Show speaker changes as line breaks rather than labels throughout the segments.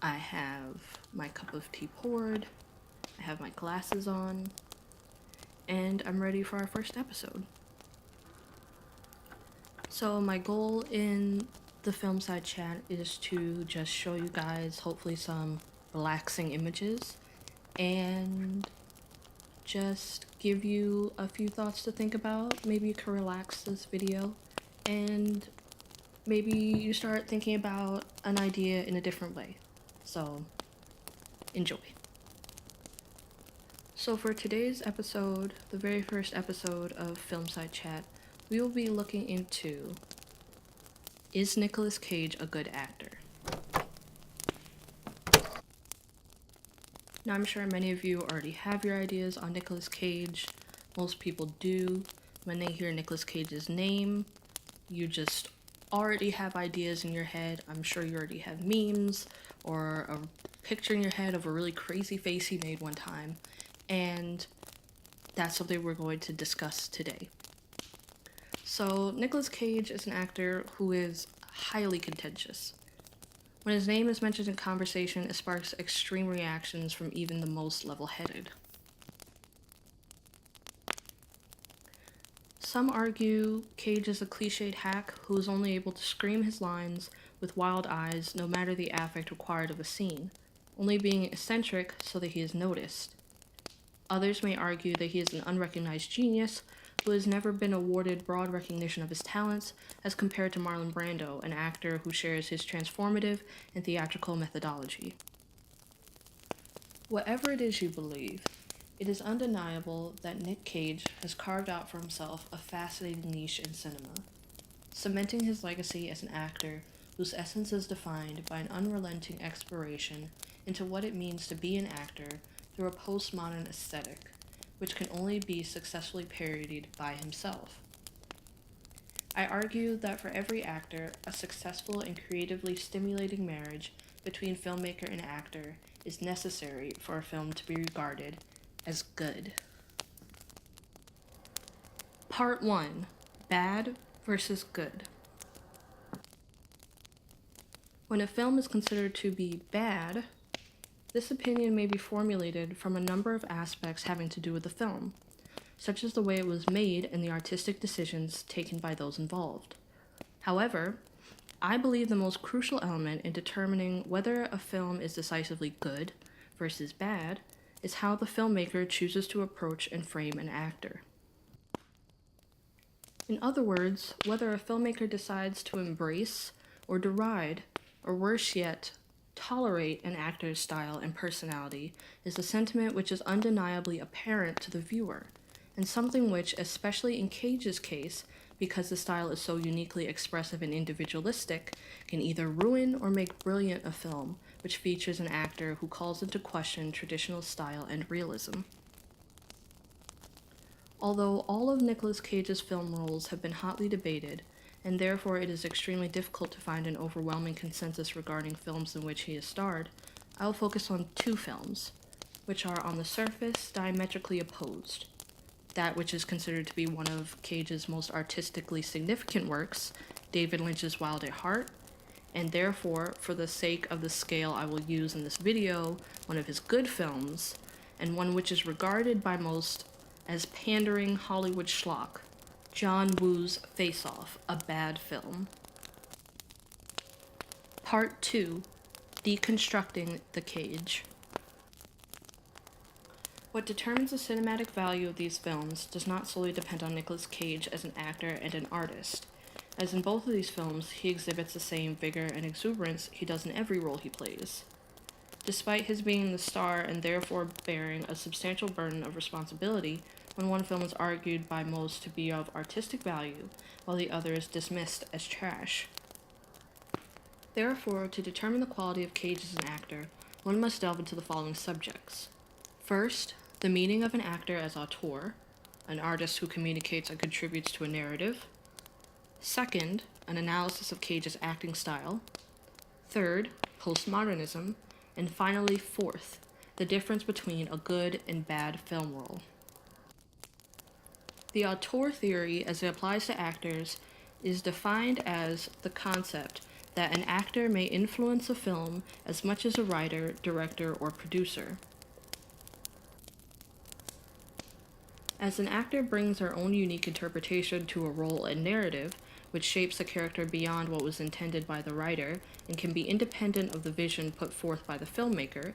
I have my cup of tea poured, I have my glasses on, and I'm ready for our first episode. So my goal in the filmside chat is to just show you guys hopefully some relaxing images and just give you a few thoughts to think about. Maybe you can relax this video and maybe you start thinking about an idea in a different way. So enjoy. So for today's episode, the very first episode of Filmside Chat, we will be looking into, is Nicolas Cage a good actor? Now I'm sure many of you already have your ideas on Nicolas Cage. Most people do. When they hear Nicolas Cage's name, you just already have ideas in your head. I'm sure you already have memes or a picture in your head of a really crazy face he made one time. And that's something we're going to discuss today. So Nicolas Cage is an actor who is highly contentious. When his name is mentioned in conversation, it sparks extreme reactions from even the most level-headed. Some argue Cage is a cliched hack who is only able to scream his lines with wild eyes no matter the affect required of a scene, only being eccentric so that he is noticed. Others may argue that he is an unrecognized genius who has never been awarded broad recognition of his talents as compared to Marlon Brando, an actor who shares his transformative and theatrical methodology. Whatever it is you believe, it is undeniable that Nick Cage has carved out for himself a fascinating niche in cinema, cementing his legacy as an actor whose essence is defined by an unrelenting exploration into what it means to be an actor through a postmodern aesthetic, which can only be successfully parodied by himself. I argue that for every actor, a successful and creatively stimulating marriage between filmmaker and actor is necessary for a film to be regarded as good. Part 1. Bad versus good. When a film is considered to be bad, this opinion may be formulated from a number of aspects having to do with the film, such as the way it was made and the artistic decisions taken by those involved. However, I believe the most crucial element in determining whether a film is decisively good versus bad is how the filmmaker chooses to approach and frame an actor. In other words, whether a filmmaker decides to embrace or deride, or worse yet, tolerate an actor's style and personality is a sentiment which is undeniably apparent to the viewer, and something which, especially in Cage's case, because the style is so uniquely expressive and individualistic, can either ruin or make brilliant a film which features an actor who calls into question traditional style and realism. Although all of Nicolas Cage's film roles have been hotly debated, and therefore it is extremely difficult to find an overwhelming consensus regarding films in which he has starred, I will focus on two films, which are on the surface diametrically opposed. That which is considered to be one of Cage's most artistically significant works, David Lynch's Wild at Heart, and therefore, for the sake of the scale I will use in this video, one of his good films, and one which is regarded by most as pandering Hollywood schlock, John Woo's Face Off, a bad film. Part 2. Deconstructing the Cage. What determines the cinematic value of these films does not solely depend on Nicolas Cage as an actor and an artist, as in both of these films he exhibits the same vigor and exuberance he does in every role he plays. Despite his being the star and therefore bearing a substantial burden of responsibility, when one film is argued by most to be of artistic value, while the other is dismissed as trash. Therefore, to determine the quality of Cage as an actor, one must delve into the following subjects. First, the meaning of an actor as auteur, an artist who communicates and contributes to a narrative. Second, an analysis of Cage's acting style. Third, postmodernism. And finally, fourth, the difference between a good and bad film role. The auteur theory, as it applies to actors, is defined as the concept that an actor may influence a film as much as a writer, director, or producer. As an actor brings her own unique interpretation to a role and narrative, which shapes a character beyond what was intended by the writer and can be independent of the vision put forth by the filmmaker,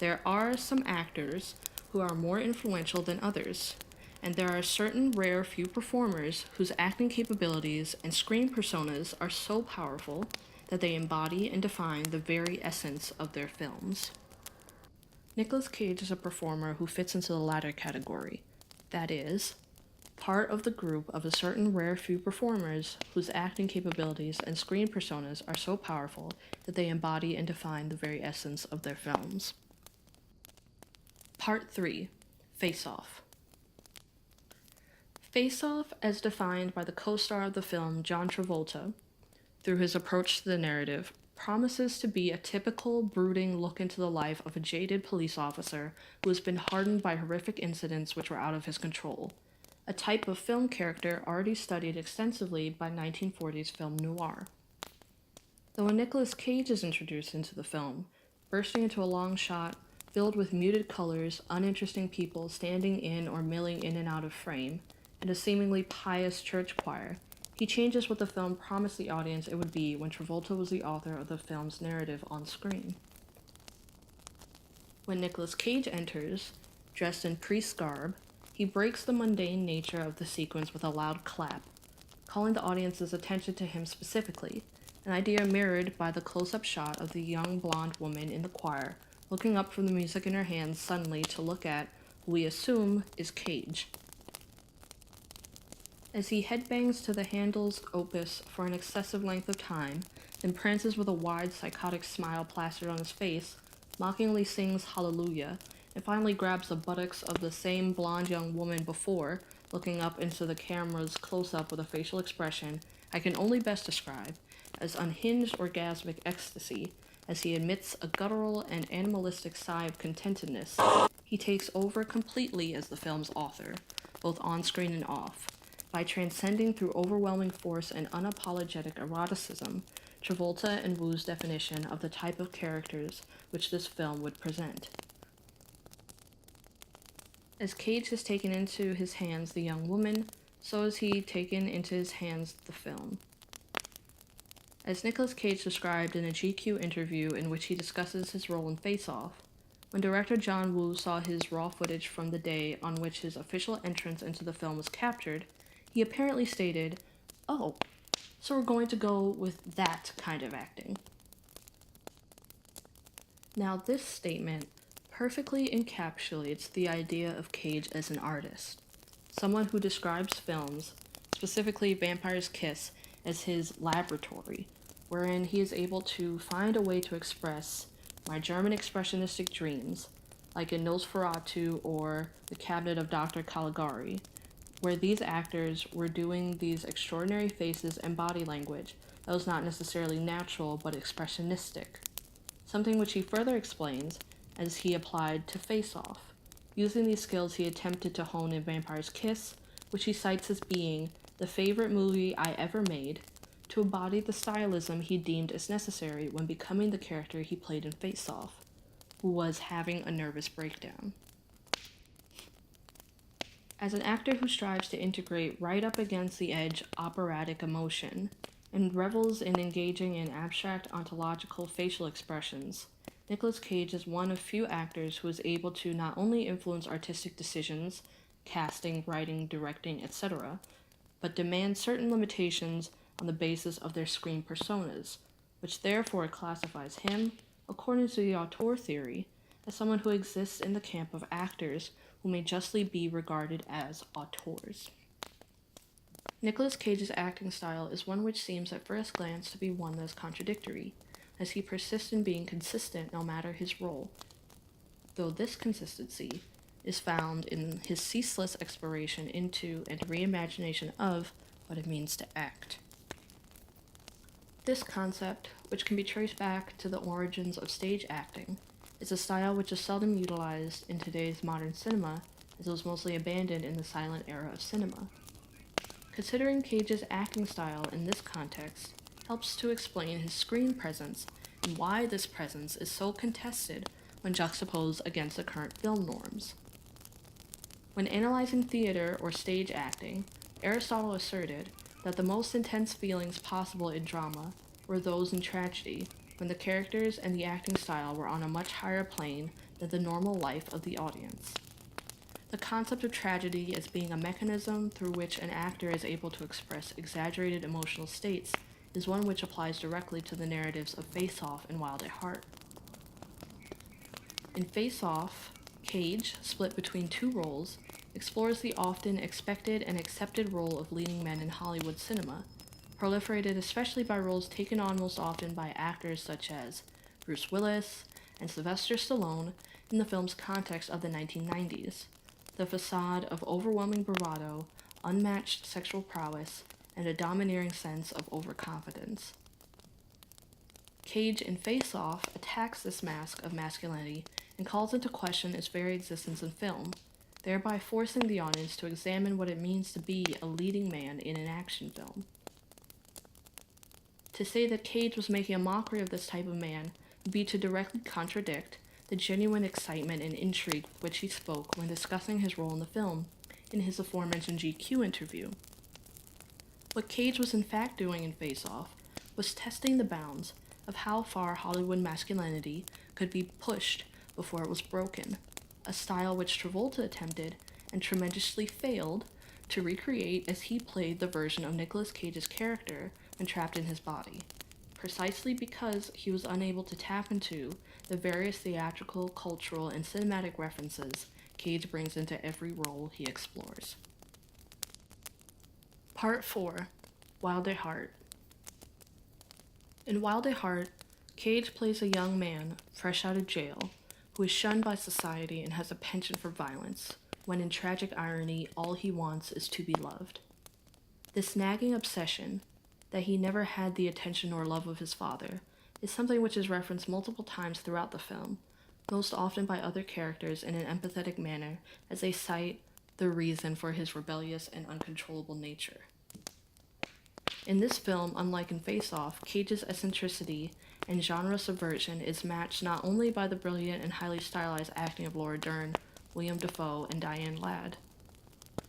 there are some actors who are more influential than others, and there are certain rare few performers whose acting capabilities and screen personas are so powerful that they embody and define the very essence of their films. Nicolas Cage is a performer who fits into the latter category. That is, part of the group of a certain rare few performers whose acting capabilities and screen personas are so powerful that they embody and define the very essence of their films. Part 3. Face Off. Face Off, as defined by the co-star of the film, John Travolta, through his approach to the narrative, promises to be a typical, brooding look into the life of a jaded police officer who has been hardened by horrific incidents which were out of his control, a type of film character already studied extensively by 1940s film noir. Though when Nicolas Cage is introduced into the film, bursting into a long shot filled with muted colors, uninteresting people standing in or milling in and out of frame, and a seemingly pious church choir, he changes what the film promised the audience it would be when Travolta was the author of the film's narrative on screen. When Nicolas Cage enters, dressed in priest garb, he breaks the mundane nature of the sequence with a loud clap, calling the audience's attention to him specifically, an idea mirrored by the close-up shot of the young blonde woman in the choir looking up from the music in her hands suddenly to look at who we assume is Cage. As he headbangs to the Handel's opus for an excessive length of time, then prances with a wide psychotic smile plastered on his face, mockingly sings Hallelujah, and finally grabs the buttocks of the same blonde young woman before, looking up into the camera's close-up with a facial expression I can only best describe as unhinged orgasmic ecstasy, as he emits a guttural and animalistic sigh of contentedness. He takes over completely as the film's author, both on-screen and off, by transcending through overwhelming force and unapologetic eroticism Travolta and Wu's definition of the type of characters which this film would present. As Cage has taken into his hands the young woman, so has he taken into his hands the film. As Nicolas Cage described in a GQ interview in which he discusses his role in Face Off, when director John Woo saw his raw footage from the day on which his official entrance into the film was captured, he apparently stated, "Oh, so we're going to go with that kind of acting." Now this statement perfectly encapsulates the idea of Cage as an artist, someone who describes films, specifically Vampire's Kiss, as his laboratory, wherein he is able to find a way to express my German expressionistic dreams, like in Nosferatu or The Cabinet of Dr. Caligari, where these actors were doing these extraordinary faces and body language that was not necessarily natural but expressionistic, something which he further explains as he applied to Face Off, using these skills he attempted to hone in Vampire's Kiss, which he cites as being the favorite movie I ever made, to embody the stylism he deemed as necessary when becoming the character he played in Face Off, who was having a nervous breakdown. As an actor who strives to integrate right up against the edge operatic emotion, and revels in engaging in abstract ontological facial expressions, Nicolas Cage is one of few actors who is able to not only influence artistic decisions, casting, writing, directing, etc., but demand certain limitations on the basis of their screen personas, which therefore classifies him, according to the auteur theory, as someone who exists in the camp of actors who may justly be regarded as auteurs. Nicolas Cage's acting style is one which seems at first glance to be one that is contradictory, as he persists in being consistent no matter his role, though this consistency is found in his ceaseless exploration into and reimagination of what it means to act. This concept, which can be traced back to the origins of stage acting, is a style which is seldom utilized in today's modern cinema, as it was mostly abandoned in the silent era of cinema. Considering Cage's acting style in this context helps to explain his screen presence and why this presence is so contested when juxtaposed against the current film norms. When analyzing theater or stage acting, Aristotle asserted that the most intense feelings possible in drama were those in tragedy, when the characters and the acting style were on a much higher plane than the normal life of the audience. The concept of tragedy as being a mechanism through which an actor is able to express exaggerated emotional states is one which applies directly to the narratives of Face Off and Wild at Heart. In Face Off, Cage, split between two roles, explores the often expected and accepted role of leading men in Hollywood cinema, proliferated especially by roles taken on most often by actors such as Bruce Willis and Sylvester Stallone in the film's context of the 1990s, the facade of overwhelming bravado, unmatched sexual prowess, and a domineering sense of overconfidence. Cage in Face Off attacks this mask of masculinity and calls into question its very existence in film, thereby forcing the audience to examine what it means to be a leading man in an action film. To say that Cage was making a mockery of this type of man would be to directly contradict the genuine excitement and intrigue with which he spoke when discussing his role in the film in his aforementioned GQ interview. What Cage was in fact doing in Face Off was testing the bounds of how far Hollywood masculinity could be pushed before it was broken, a style which Travolta attempted and tremendously failed to recreate as he played the version of Nicolas Cage's character when trapped in his body, precisely because he was unable to tap into the various theatrical, cultural, and cinematic references Cage brings into every role he explores. Part 4. Wild at Heart. In Wild at Heart, Cage plays a young man, fresh out of jail, who is shunned by society and has a penchant for violence, when in tragic irony, all he wants is to be loved. This nagging obsession, that he never had the attention or love of his father, is something which is referenced multiple times throughout the film, most often by other characters in an empathetic manner as they cite the reason for his rebellious and uncontrollable nature. In this film, unlike in Face Off, Cage's eccentricity and genre subversion is matched not only by the brilliant and highly stylized acting of Laura Dern, William Dafoe, and Diane Ladd.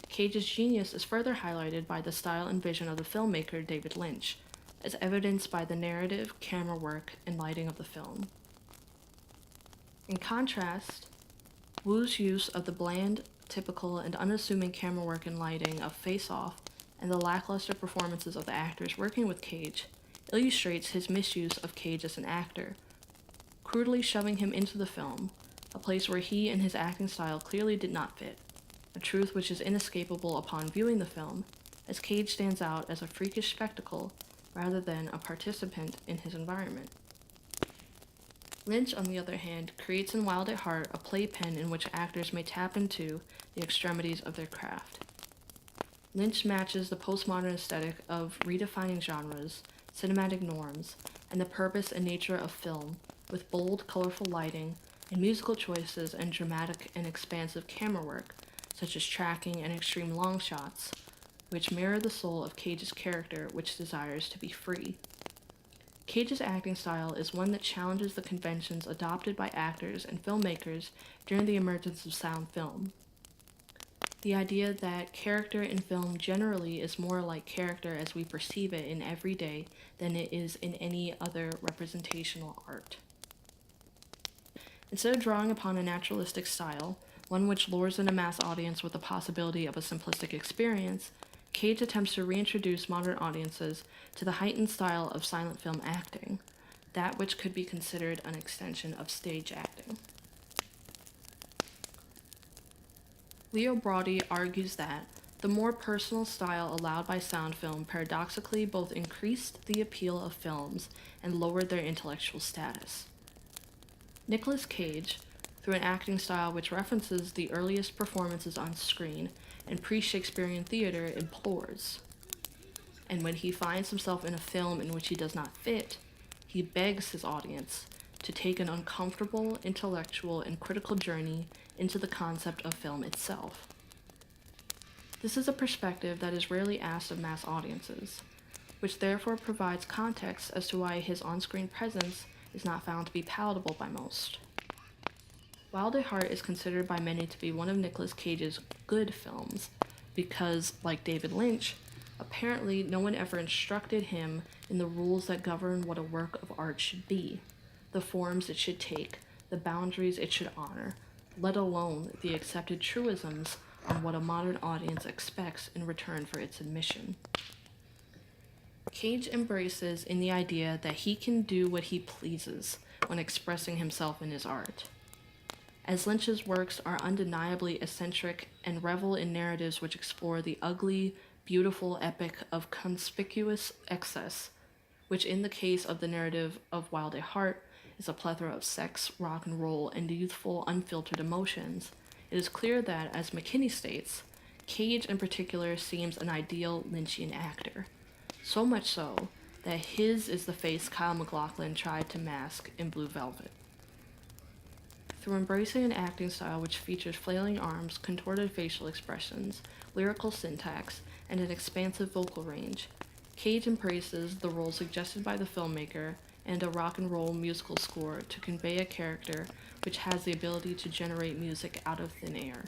Cage's genius is further highlighted by the style and vision of the filmmaker David Lynch, as evidenced by the narrative, camera work, and lighting of the film. In contrast, Wu's use of the bland, typical, and unassuming camera work and lighting of Face Off and the lackluster performances of the actors working with Cage illustrates his misuse of Cage as an actor, crudely shoving him into the film, a place where he and his acting style clearly did not fit, a truth which is inescapable upon viewing the film, as Cage stands out as a freakish spectacle rather than a participant in his environment. Lynch, on the other hand, creates in Wild at Heart a playpen in which actors may tap into the extremities of their craft. Lynch matches the postmodern aesthetic of redefining genres, cinematic norms, and the purpose and nature of film with bold, colorful lighting and musical choices and dramatic and expansive camera work, such as tracking and extreme long shots, which mirror the soul of Cage's character, which desires to be free. Cage's acting style is one that challenges the conventions adopted by actors and filmmakers during the emergence of sound film. The idea that character in film generally is more like character as we perceive it in everyday than it is in any other representational art. Instead of drawing upon a naturalistic style, one which lures in a mass audience with the possibility of a simplistic experience, Cage attempts to reintroduce modern audiences to the heightened style of silent film acting, that which could be considered an extension of stage acting. Leo Braudy argues that the more personal style allowed by sound film paradoxically both increased the appeal of films and lowered their intellectual status. Nicolas Cage, through an acting style which references the earliest performances on screen and pre-Shakespearean theater, implores. And when he finds himself in a film in which he does not fit, he begs his audience to take an uncomfortable, intellectual, and critical journey into the concept of film itself. This is a perspective that is rarely asked of mass audiences. which therefore provides context as to why his on-screen presence is not found to be palatable by most. Wild at Heart is considered by many to be one of Nicolas Cage's good films, because, like David Lynch, apparently no one ever instructed him in the rules that govern what a work of art should be, the forms it should take, the boundaries it should honor, let alone the accepted truisms on what a modern audience expects in return for its admission. Cage embraces in the idea that he can do what he pleases when expressing himself in his art. As Lynch's works are undeniably eccentric and revel in narratives which explore the ugly, beautiful epic of conspicuous excess, which in the case of the narrative of Wild at Heart is a plethora of sex, rock and roll, and youthful, unfiltered emotions, it is clear that, as McKinney states, Cage in particular seems an ideal Lynchian actor. So much so that his is the face Kyle MacLachlan tried to mask in Blue Velvet. Through embracing an acting style which features flailing arms, contorted facial expressions, lyrical syntax, and an expansive vocal range, Cage embraces the role suggested by the filmmaker and a rock and roll musical score to convey a character which has the ability to generate music out of thin air.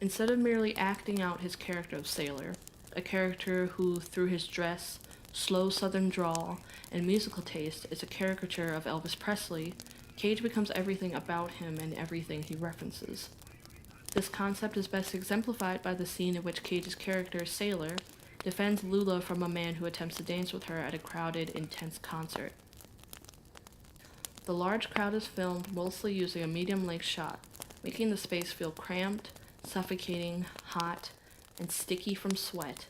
Instead of merely acting out his character of Sailor, a character who, through his dress, slow southern drawl, and musical taste is a caricature of Elvis Presley, Cage becomes everything about him and everything he references. This concept is best exemplified by the scene in which Cage's character, Sailor, defends Lula from a man who attempts to dance with her at a crowded, intense concert. The large crowd is filmed mostly using a medium-length shot, making the space feel cramped, suffocating, hot, and sticky from sweat,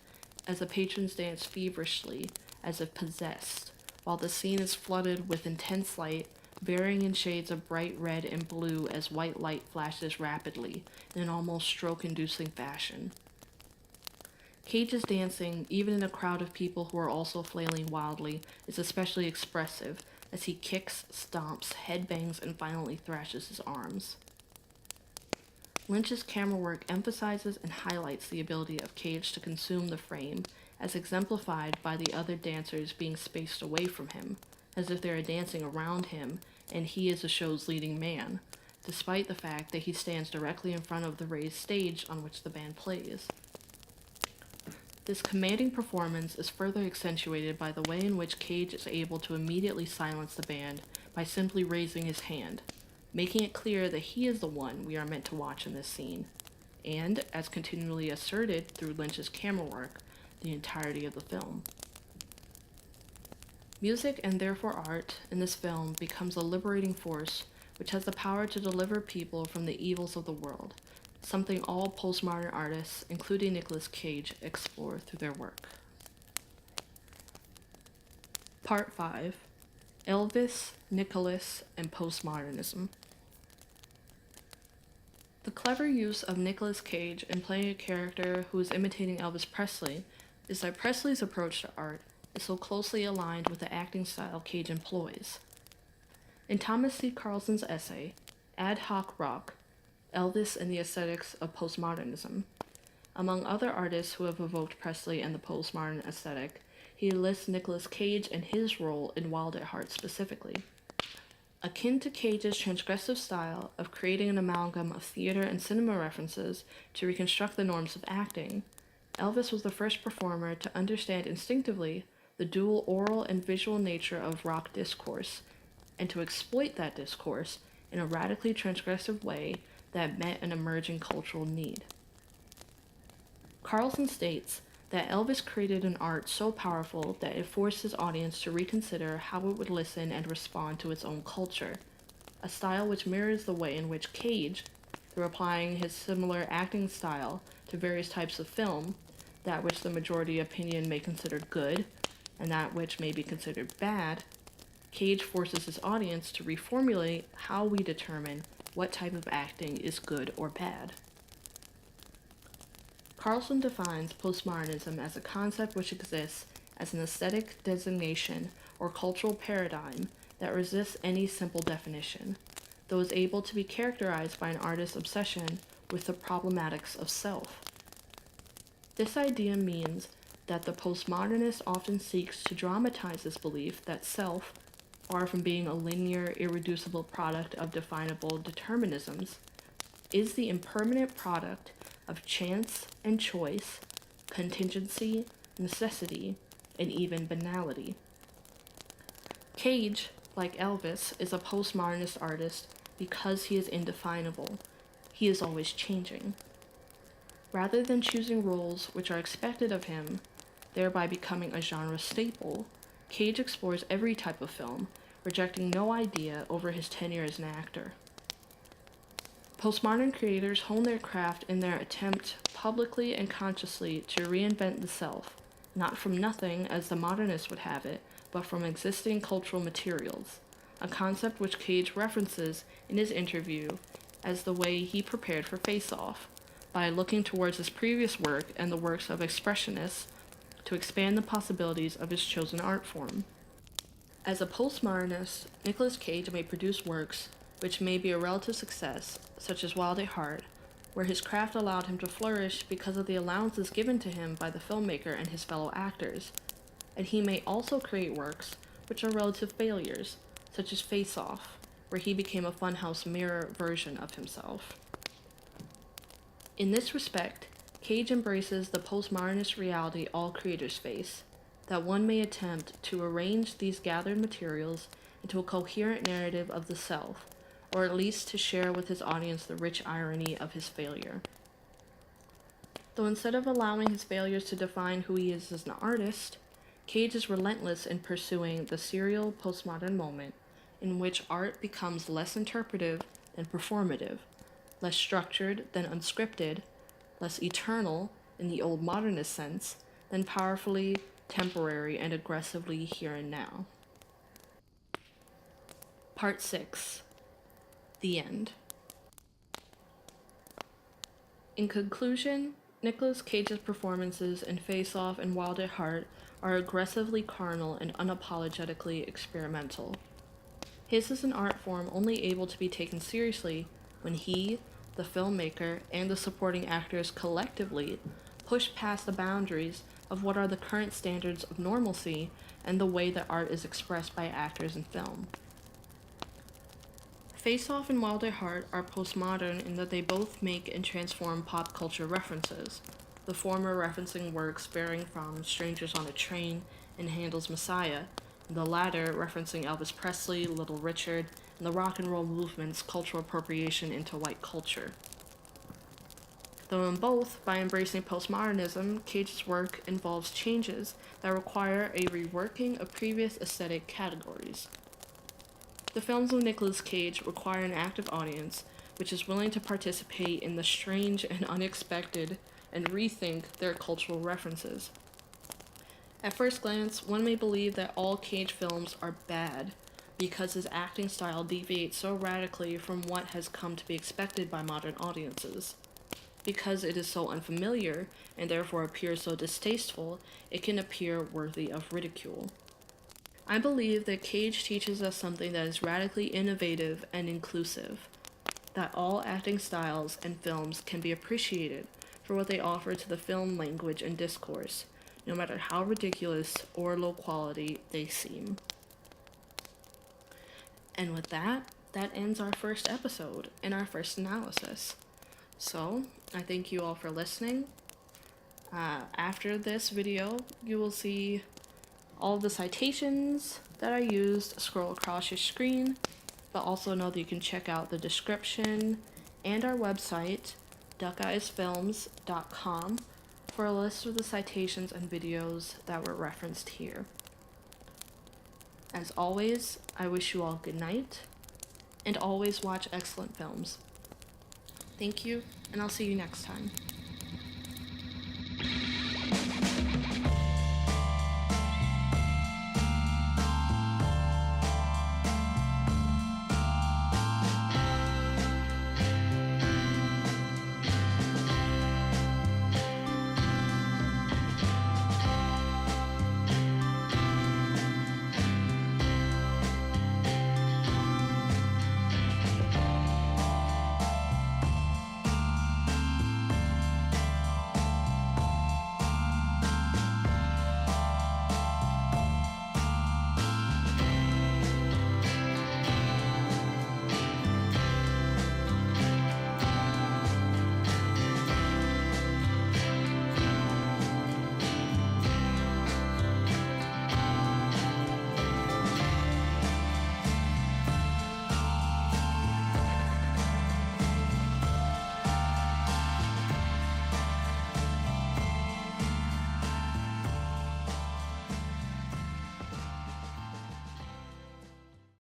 as the patrons dance feverishly, as if possessed, while the scene is flooded with intense light, varying in shades of bright red and blue as white light flashes rapidly in an almost stroke-inducing fashion. Cage's dancing, even in a crowd of people who are also flailing wildly, is especially expressive as he kicks, stomps, headbangs, and finally thrashes his arms. Lynch's camera work emphasizes and highlights the ability of Cage to consume the frame, as exemplified by the other dancers being spaced away from him, as if they are dancing around him and he is the show's leading man, despite the fact that he stands directly in front of the raised stage on which the band plays. This commanding performance is further accentuated by the way in which Cage is able to immediately silence the band by simply raising his hand, making it clear that he is the one we are meant to watch in this scene, and, as continually asserted through Lynch's camera work, the entirety of the film. Music, and therefore art, in this film becomes a liberating force which has the power to deliver people from the evils of the world, something all postmodern artists, including Nicolas Cage, explore through their work. Part 5. Elvis, Nicolas, and Postmodernism. The clever use of Nicolas Cage in playing a character who is imitating Elvis Presley is that Presley's approach to art is so closely aligned with the acting style Cage employs. In Thomas C. Carlson's essay, Ad Hoc Rock, Elvis and the Aesthetics of Postmodernism, among other artists who have evoked Presley and the postmodern aesthetic, he lists Nicolas Cage and his role in Wild at Heart specifically. Akin to Cage's transgressive style of creating an amalgam of theater and cinema references to reconstruct the norms of acting, Elvis was the first performer to understand instinctively the dual oral and visual nature of rock discourse, and to exploit that discourse in a radically transgressive way that met an emerging cultural need. Carlson states that Elvis created an art so powerful that it forced his audience to reconsider how it would listen and respond to its own culture, a style which mirrors the way in which Cage, through applying his similar acting style to various types of film, that which the majority opinion may consider good, and that which may be considered bad, Cage forces his audience to reformulate how we determine what type of acting is good or bad. Carlson defines postmodernism as a concept which exists as an aesthetic designation or cultural paradigm that resists any simple definition, though is able to be characterized by an artist's obsession with the problematics of self. This idea means that the postmodernist often seeks to dramatize this belief that self, far from being a linear, irreducible product of definable determinisms, is the impermanent product of chance and choice, contingency, necessity, and even banality. Cage, like Elvis, is a postmodernist artist because he is indefinable. He is always changing. Rather than choosing roles which are expected of him, thereby becoming a genre staple, Cage explores every type of film, rejecting no idea over his tenure as an actor. Postmodern creators hone their craft in their attempt, publicly and consciously, to reinvent the self, not from nothing as the modernists would have it, but from existing cultural materials, a concept which Cage references in his interview as the way he prepared for Face Off, by looking towards his previous work and the works of expressionists to expand the possibilities of his chosen art form. As a postmodernist, Nicolas Cage may produce works which may be a relative success, such as Wild at Heart, where his craft allowed him to flourish because of the allowances given to him by the filmmaker and his fellow actors, and he may also create works which are relative failures, such as Face Off, where he became a funhouse mirror version of himself. In this respect, Cage embraces the postmodernist reality all creators face, that one may attempt to arrange these gathered materials into a coherent narrative of the self, or at least to share with his audience the rich irony of his failure. Though instead of allowing his failures to define who he is as an artist, Cage is relentless in pursuing the serial postmodern moment in which art becomes less interpretive than performative, less structured than unscripted, less eternal in the old modernist sense than powerfully temporary and aggressively here and now. Part 6. The End. In conclusion, Nicolas Cage's performances in Face Off and Wild at Heart are aggressively carnal and unapologetically experimental. His is an art form only able to be taken seriously when he, the filmmaker, and the supporting actors collectively push past the boundaries of what are the current standards of normalcy and the way that art is expressed by actors in film. Face Off and Wild at Heart are postmodern in that they both make and transform pop culture references, the former referencing works varying from Strangers on a Train and Handel's Messiah, and the latter referencing Elvis Presley, Little Richard, and the rock and roll movement's cultural appropriation into white culture. Though in both, by embracing postmodernism, Cage's work involves changes that require a reworking of previous aesthetic categories. The films of Nicolas Cage require an active audience which is willing to participate in the strange and unexpected and rethink their cultural references. At first glance, one may believe that all Cage films are bad because his acting style deviates so radically from what has come to be expected by modern audiences. Because it is so unfamiliar and therefore appears so distasteful, it can appear worthy of ridicule. I believe that Cage teaches us something that is radically innovative and inclusive, that all acting styles and films can be appreciated for what they offer to the film language and discourse, no matter how ridiculous or low quality they seem. And with that ends our first episode and our first analysis. So, I thank you all for listening. After this video, you will see all of the citations that I used scroll across your screen, but also know that you can check out the description and our website, duckeyesfilms.com, for a list of the citations and videos that were referenced here. As always, I wish you all good night, and always watch excellent films. Thank you, and I'll see you next time.